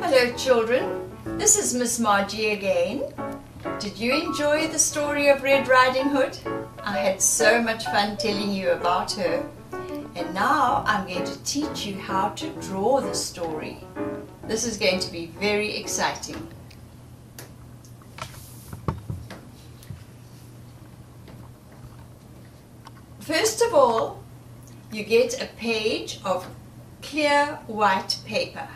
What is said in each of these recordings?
Hello children, this is Miss Margie again. Did you enjoy the story of Red Riding Hood? I had so much fun telling you about her. And now I'm going to teach you how to draw the story. This is going to be very exciting. First of all, you get a page of clear white paper.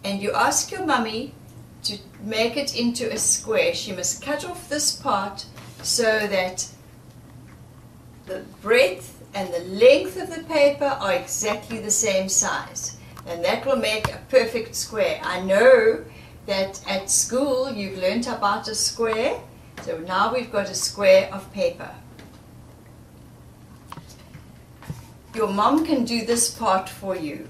And you ask your mummy to make it into a square. She must cut off this part so that the breadth and the length of the paper are exactly the same size. And that will make a perfect square. I know that at school you've learnt about a square, so now we've got a square of paper. Your mom can do this part for you.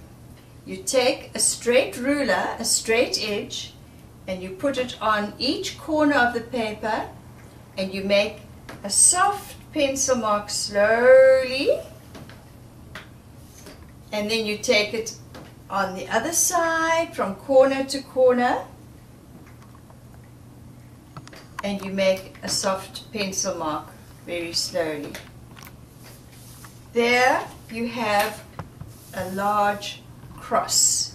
You take a straight ruler, a straight edge, and you put it on each corner of the paper, and you make a soft pencil mark slowly, and then you take it on the other side from corner to corner, and you make a soft pencil mark very slowly. There you have a large cross.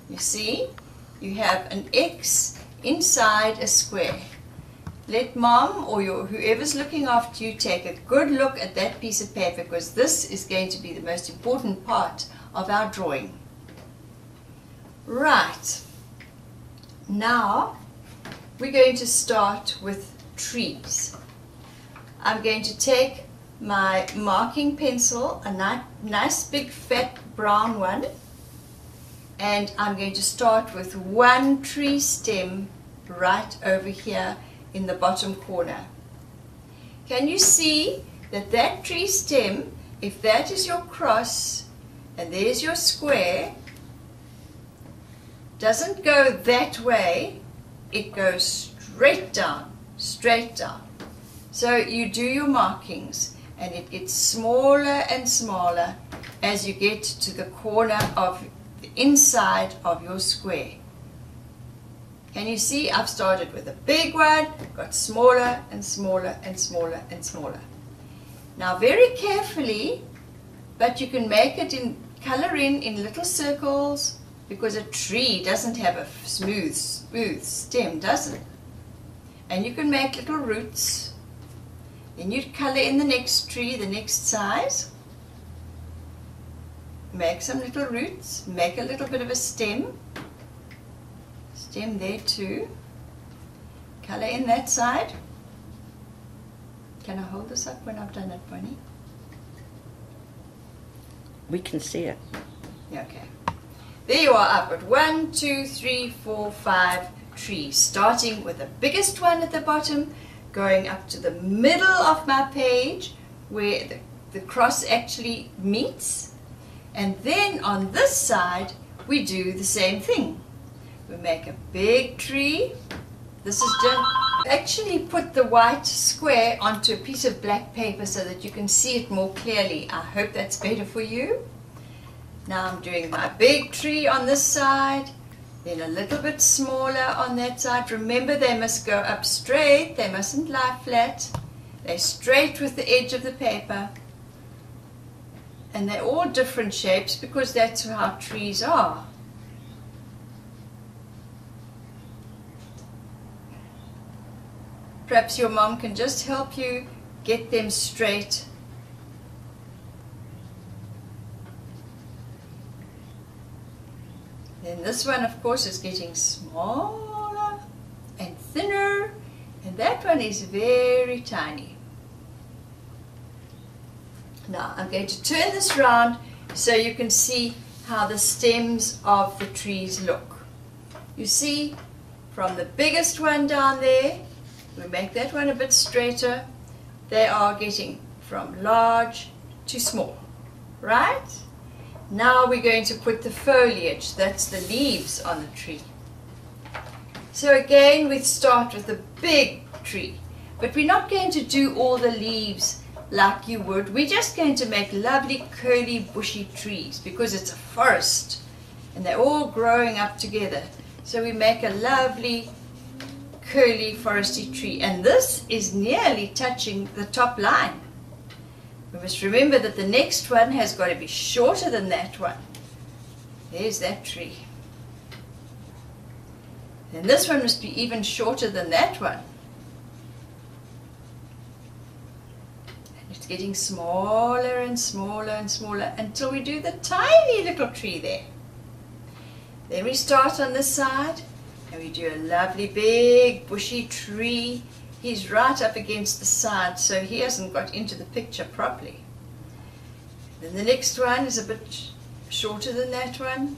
You see, you have an X inside a square. Let mom or whoever's looking after you take a good look at that piece of paper, because this is going to be the most important part of our drawing. Right, now we're going to start with trees. I'm going to take my marking pencil, a nice big fat brown one, and I'm going to start with one tree stem right over here in the bottom corner. Can you see that that tree stem, if that is your cross and there's your square, doesn't go that way, it goes straight down, straight down. So you do your markings, and it gets smaller and smaller as you get to the corner of the inside of your square. Can you see? I've started with a big one, got smaller and smaller and smaller and smaller. Now very carefully, but you can make it color in little circles, because a tree doesn't have a smooth stem, does it? And you can make little roots. Then you color in the next tree, the next size. Make some little roots, make a little bit of a stem there too. Color in that side. Can I hold this up when I've done it, Bonnie? We can see it. Okay. There you are, up at 1, 2, 3, 4, 5 trees, starting with the biggest one at the bottom, going up to the middle of my page where the cross actually meets, and then on this side we do the same thing. We make a big tree. This is just actually put the white square onto a piece of black paper so that you can see it more clearly. I hope that's better for you. Now I'm doing my big tree on this side, then a little bit smaller on that side. Remember, they must go up straight, they mustn't lie flat. They're straight with the edge of the paper. And they're all different shapes because that's how trees are. Perhaps your mom can just help you get them straight. Then this one, of course, is getting smaller and thinner, and that one is very tiny. Now I'm going to turn this round so you can see how the stems of the trees look. You see, from the biggest one down there, we make that one a bit straighter. They are getting from large to small, right? Now we're going to put the foliage, that's the leaves on the tree. So again, we start with a big tree, but we're not going to do all the leaves like you would. We're just going to make lovely curly bushy trees because it's a forest and they're all growing up together. So we make a lovely curly foresty tree, and this is nearly touching the top line. We must remember that the next one has got to be shorter than that one. There's that tree. And this one must be even shorter than that one. And it's getting smaller and smaller and smaller until we do the tiny little tree there. Then we start on this side and we do a lovely big bushy tree. He's right up against the side, so he hasn't got into the picture properly. Then the next one is a bit shorter than that one.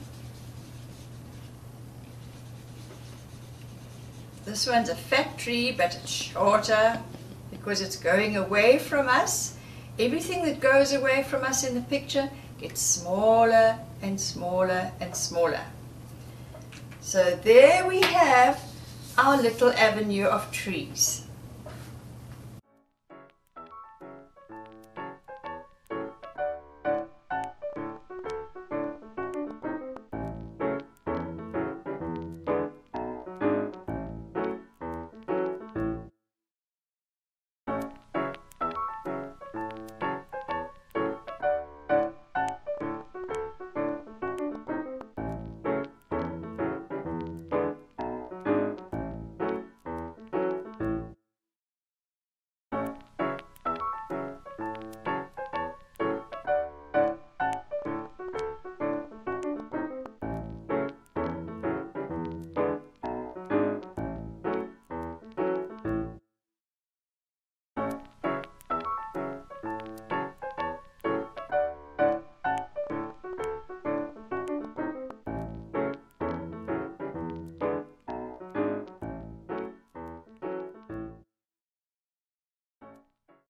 This one's a fat tree, but it's shorter because it's going away from us. Everything that goes away from us in the picture gets smaller and smaller and smaller. So there we have our little avenue of trees.